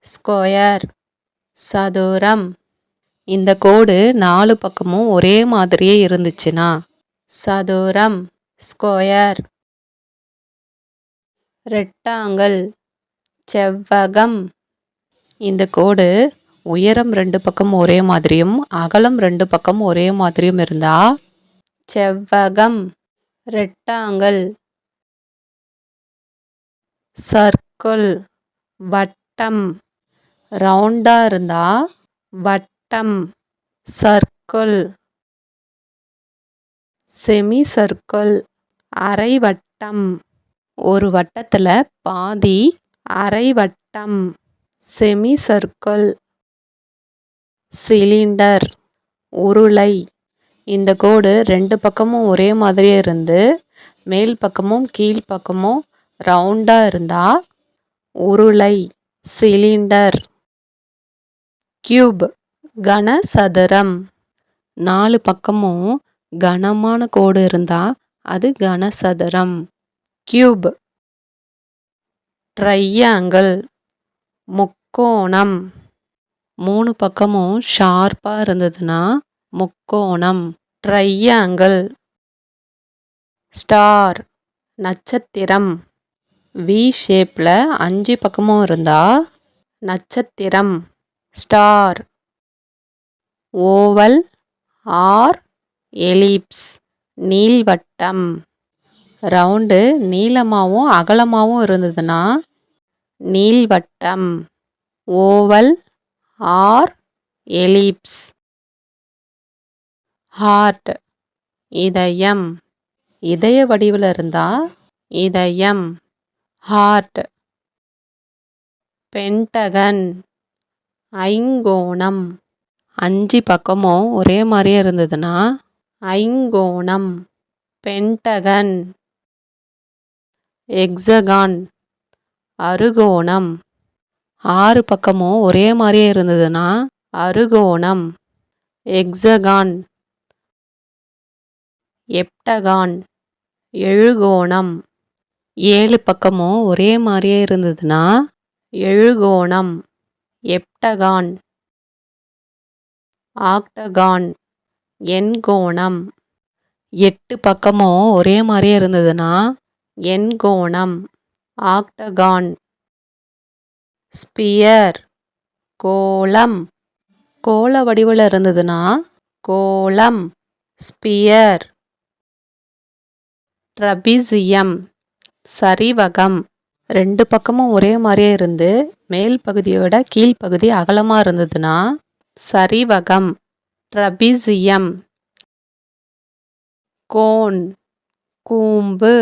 Square சதுரம். இந்த கோடு 4 பக்கமும் ஒரே மாதிரியே இருந்துச்சுன்னா சதுரம் ஸ்கொயர். ரெக்டாங்கிள் செவ்வகம். இந்த கோடு உயரம் 2 பக்கம் ஒரே மாதிரியும் அகலம் 2 பக்கம் ஒரே மாதிரியும் இருந்தா செவ்வகம். ரெக்டாங்கிள். சர்க்கிள் வட்டம். ரவுண்டா இருந்தா வட்டம் சர்க்கிள். செமி சர்க்கிள் அரை வட்டம். ஒரு வட்டத்துல பாதி அரை வட்டம் செமி சர்க்கிள். சிலிண்டர் உருளை. இந்த கோடு 2 பக்கமும் ஒரே மாதிரியே இருந்து மேல் பக்கமும் கீழ் பக்கமும் ரவுண்டா இருந்தா உருளை சிலிண்டர். கியூப் கனசதுரம். 4 பக்கமும் கனமான கோடு இருந்தா அது கனசதுரம் கியூப். ட்ரையாங்கிள் முக்கோணம். 3 பக்கமும் ஷார்ப்பா இருந்ததுன்னா முக்கோணம் ட்ரையாங்கிள். ஸ்டார் நட்சத்திரம். வி ஷேப்ல 5 பக்கமும் இருந்தா நட்சத்திரம் ஸ்டார். ஓவல் ஆர் எலிப்ஸ் நீள்வட்டம். ரவுண்டு நீளமாகவும் அகலமாகவும் இருந்ததுன்னா நீள்வட்டம் ஓவல் ஆர் எலிப்ஸ். ஹார்ட் இதயம். இதய வடிவில் இருந்தா இதயம் ஹார்ட். பென்டகன் ஐங்கோணம். 5 பக்கமும் ஒரே மாதிரியே இருந்ததுன்னா ஐங்கோணம் பென்டகன். எக்ஸகான் அறுகோணம். 6 பக்கமும் ஒரே மாதிரியே இருந்ததுன்னா அறுகோணம் எக்ஸகான். எப்டகான் எழுகோணம். 7 பக்கமும் ஒரே மாதிரியே இருந்ததுன்னா எழுகோணம் எப்டகான். ஆக்டகான் எண்கோணம். 8 பக்கமும் ஒரே மாதிரியே இருந்ததுன்னா எண்கோணம் ஆக்டகான். ஸ்பியர் கோளம். கோள வடிவில் இருந்ததுன்னா கோளம் ஸ்பியர். ட்ரபீசியம் சரிவகம். 2 பக்கமும் ஒரே மாதிரியே இருந்து மேல் பகுதியோட கீழ்ப்பகுதி அகலமாக இருந்ததுன்னா சரிவகம் ட்ரபீசியம். கோன் கூம்பு.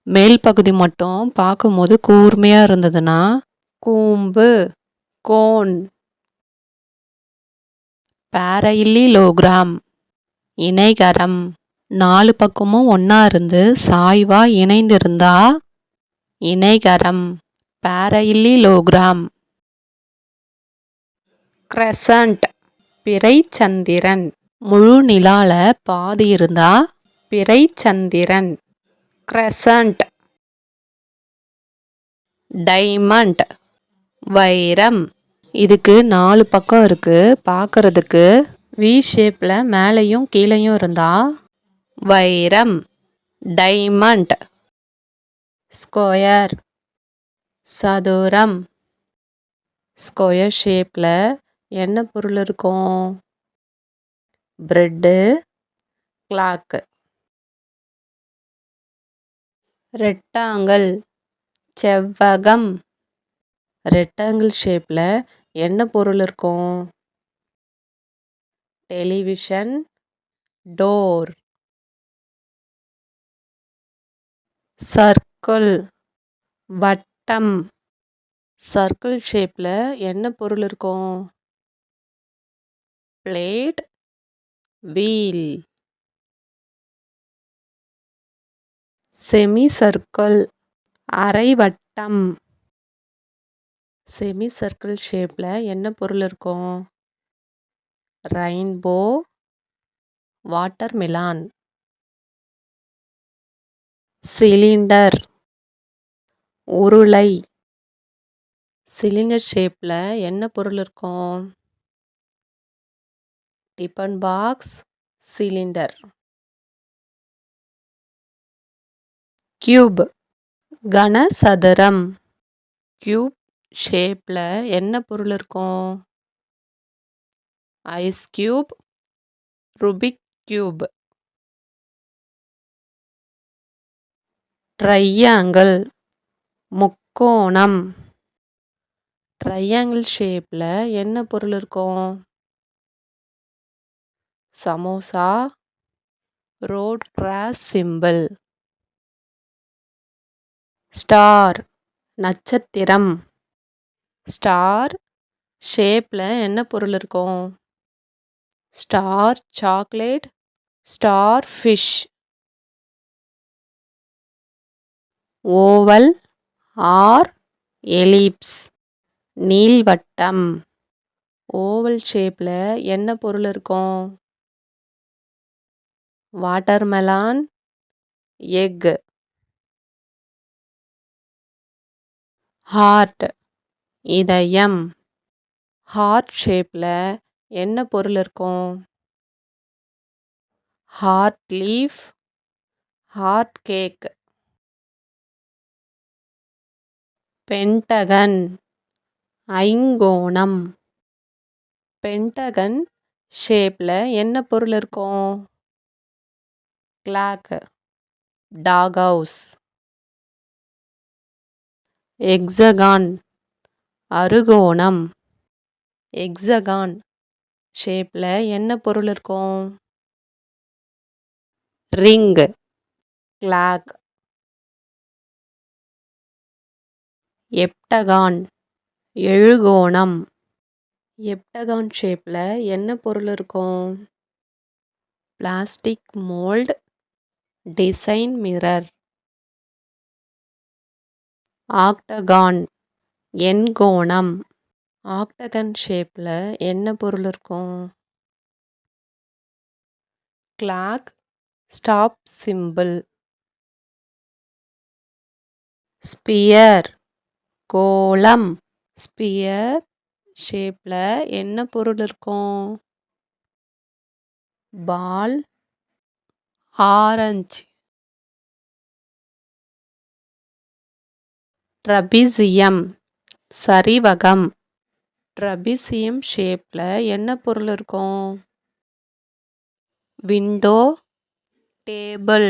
மேல் பகுதி மட்டும் பார்க்கும்போது கூர்மையாக இருந்ததுன்னா கூம்பு கோன். பாரல்லிலோகிராம் இணைகரம். 4 பக்கமும் ஒன்றா இருந்து சாய்வா இணைந்திருந்தா இணைகரம் பாரல்லிலோகிராம். கிரசண்ட் பிறைச்சந்திரன். முழு நிலால பாதி இருந்தா பிறைச்சந்திரன் கிரசண்ட். டைமண்ட் வைரம். இதுக்கு 4 பக்கம் இருக்கு. பார்க்கறதுக்கு வி ஷேப்ல மேலேயும் கீழேயும் இருந்தா வைரம் டைமண்ட். ஸ்கொயர் சதுரம். ஸ்கொயர் ஷேப்ல என்ன பொருள் இருக்கும்? Bread clock. ரெக்டாங்கிள் செவ்வகம். ரெக்டாங்கிள் ஷேப்ல என்ன பொருள் இருக்கும்? Television door. சர்க்கிள் வட்டம். சர்க்கிள் ஷேப்ல என்ன பொருள் இருக்கும்? Plate wheel. செமி சர்க்கிள் அரை வட்டம். செமி சர்க்கிள் ஷேப்ல என்ன பொருள் இருக்கும்? Rainbow watermelon. சிலிண்டர் உருளை. சிலிண்டர் ஷேப்பில் என்ன பொருள் இருக்கும்? Tiffin box, cylinder. கியூப், கனசதுரம். கியூப் ஷேப்பில் என்ன பொருள் இருக்கும்? Ice cube, Rubik cube. Triangle, முக்கோணம். ட்ரையாங்கிள் ஷேப்பில் என்ன பொருள் இருக்கும்? Samosa, road cross symbol. Star, நட்சத்திரம். ஸ்டார் ஷேப்பில் என்ன பொருள் இருக்கும்? Star chocolate, star fish. Oval or ellipse, நீள்வட்டம். ஓவல் ஷேப்பில் என்ன பொருள் இருக்கும்? Watermelon, egg. ஹார்ட், இதயம். ஹார்ட் ஷேப்பில் என்ன பொருள் இருக்கும்? Heart leaf, heart cake. Pentagon, ஐங்கோணம். பென்டகன் ஷேப்பில் என்ன பொருள் இருக்கும்? Clock, dog house. எக்ஸகான், அறுகோணம். எக்ஸகான் ஷேப்பில் என்ன பொருள் இருக்கும்? Ring, clock. எப்டகான், எழுகோணம். எப்டகான் ஷேப்பில் என்ன பொருள் இருக்கும்? Plastic mould, design mirror. Octagon, எண்கோணம். ஆக்டகன் ஷேப்பில் என்ன பொருள் இருக்கும்? Clock, stop symbol. ஸ்பியர், கோளம். ஸ்பியர் ஷேப்பில் என்ன பொருள் இருக்கும்? Ball, orange. ட்ரபீசியம், சரிவகம். ட்ரபீசியம் ஷேப்பில் என்ன பொருள் இருக்கும்? Window, table.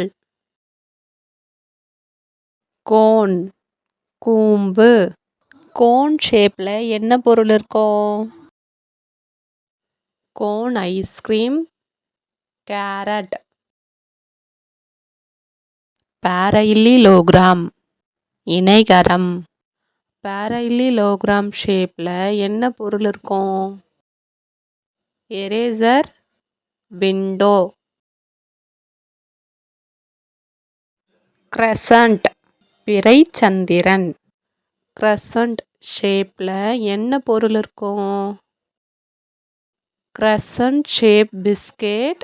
கோன், கூம்பு. கோன் ஷேப்பில் என்ன பொருள் இருக்கும்? Cone ice cream, carrot. பாரல்லிலோகிராம், இணைகரம். பாரல்லிலோகிராம் ஷேப்பில் என்ன பொருள் இருக்கும்? Eraser, window. கிரசண்ட், பிறைச்சந்திரன். கிரசண்ட் ஷேப்பில் என்ன பொருள் இருக்கும்? Crescent shape biscuit,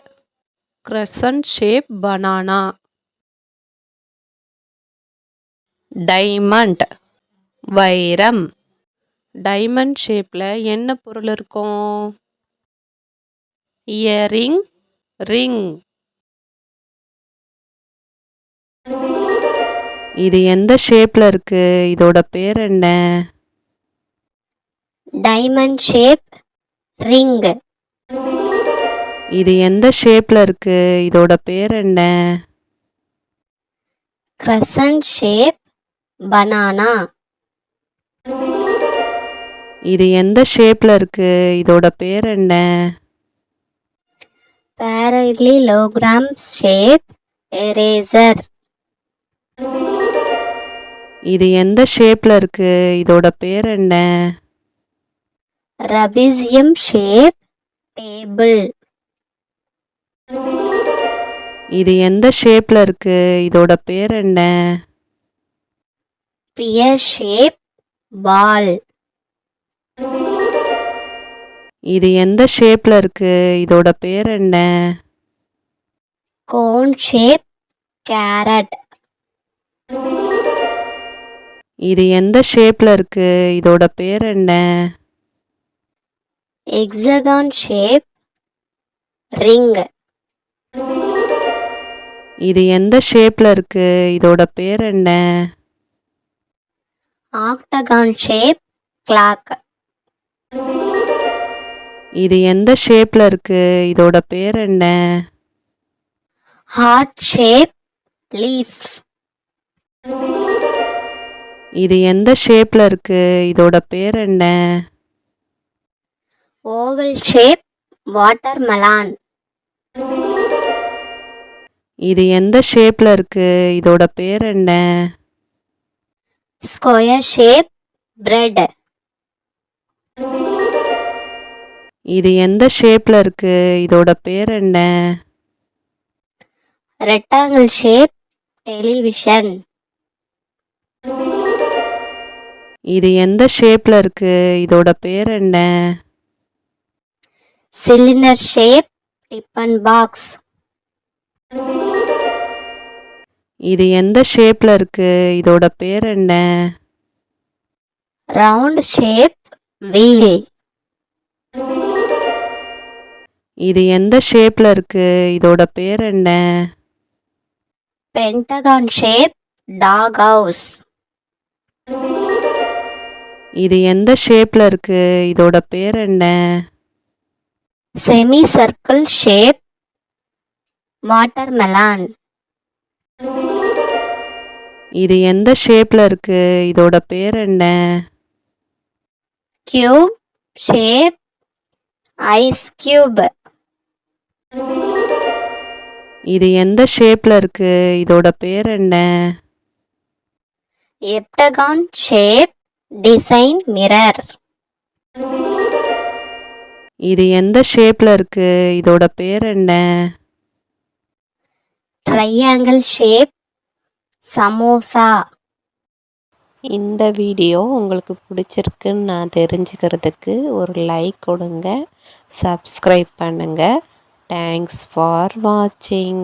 crescent shape banana. Diamond, வைரம். டைமண்ட் ஷேப்பில் என்ன பொருள் இருக்கும்? Earring, ring. இது எந்த ஷேப்பில் இருக்கு? இதோட பேர் என்ன? Diamond shape, ring. இது எந்த ஷேப்பில் இருக்கு? இதோட பேர் என்ன? Crescent shape, banana. இது எந்த ஷேப்பில் இருக்கு? இதோட பேர் என்ன? Parallelogram shape, eraser. இது எந்த ஷேப்பில் இருக்கு? இதோட பேர் என்ன? Trapezium shape, table. இது எந்த ஷேப்பில் இருக்கு? இதோட பேர் என்ன? Pear shape, ball. இது எந்த ஷேப்பில் இருக்கு? இதோட பேர் என்ன? Cone shape, carrot. இது எந்த ஷேப்ல இருக்கு? இதோட பேர் என்ன? hexagon shape ring. இது எந்த ஷேப்ல இருக்கு? இதோட பேர் என்ன? octagon shape clock. இது எந்த ஷேப்ல இருக்கு? இதோட பேர் என்ன? heart shape leaf. இது எந்த ஷேப்ல இருக்கு? இதோட பேர் என்ன? oval shape watermelon. இது எந்த ஷேப்ல இருக்கு? இதோட பேர் என்ன? square shape bread. இது எந்த ஷேப்ல இருக்கு? இதோட பேர் என்ன? rectangle shape television. இது எந்த ஷேப்ல இருக்கு? இதோட பேர் என்ன? cylinder shape tiffin box. இது எந்த ஷேப்ல இருக்கு? இதோட பேர் என்ன? round shape wheel. இது எந்த ஷேப்ல இருக்கு? இதோட பேர் என்ன? pentagon shape dog house. இது எந்த ஷேப்ல இருக்கு? இதோட பேர் என்ன? semicircle shape watermelon. இது எந்த ஷேப்ல இருக்கு? இதோட பேர் என்ன? cube shape ice cube. இது எந்த ஷேப்ல இருக்கு? இதோட பேர் என்ன? heptagon shape design mirror. இது எந்த ஷேப்ல இருக்கு? இதோட பேர் என்ன? triangle shape samosa. இந்த வீடியோ உங்களுக்கு பிடிச்சிருக்குன்னு நான் தெரிஞ்சுக்கிறதுக்கு ஒரு லைக் கொடுங்க, சப்ஸ்கிரைப் பண்ணுங்க. தேங்க்ஸ் ஃபார் வாட்சிங்.